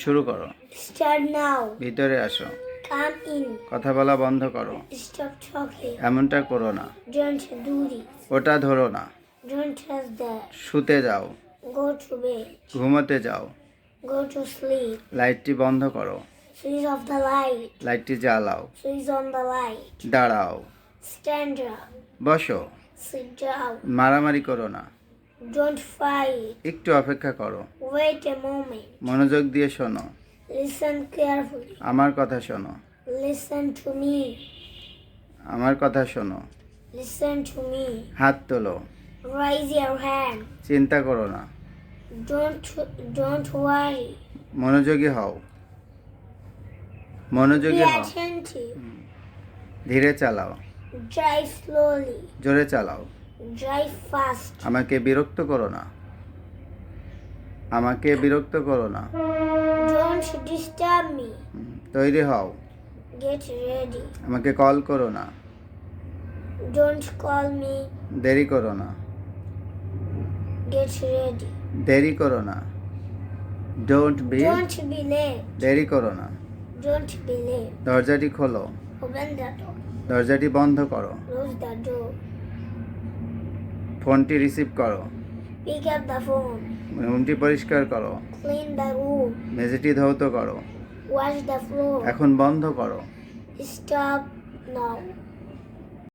শুরু করো। Start now. ভিতরে আসো। Come in. কথা বলা বন্ধ করো। Stop talking. এমনটা করো না। Don't do this. ওটা ধরো না। Don't touch that. শুতে যাও। Go to bed. ঘুমোতে যাও। Go to sleep. লাইটটি বন্ধ করো। Switch off the light. লাইটটি জ্বালাও। Switch on the light. দাঁড়াও। Stand up. বসো। Sit down. মারামারি করো না। Don't fight. একটু অপেক্ষা করো। Wait a moment. মনোযোগ দিয়ে শোনো। Listen carefully. আমার কথা শোনো। Listen to me. আমার কথা শোনো। Listen to me. হাত তোলো। Raise your hand. চিন্তা করো না। Don't worry. মনোযোগী হও। মনোযোগী Be হও। attentive. ধীরে চালাও। Drive slowly. জোরে চালাও। Drive fast. আমাকে বিরক্ত করো না। আমাকে বিরক্ত করো না। Don't disturb me. তৈরি হও। Get ready. আমাকে কল করো না। Don't call me. দেরি করো না। Get ready. দেরি করো না। Don't be. Don't be late. দেরি করো না। Don't be late. দরজাটি খোলো। Open the door. দরজাটি বন্ধ করো। Close the door. ফোনটি রিসিভ করো। Pick up the phone. রুমটি পরিষ্কার করো। Clean the room. মেঝেটি ধৌত করো। Wash the floor. এখন বন্ধ করো। Stop now.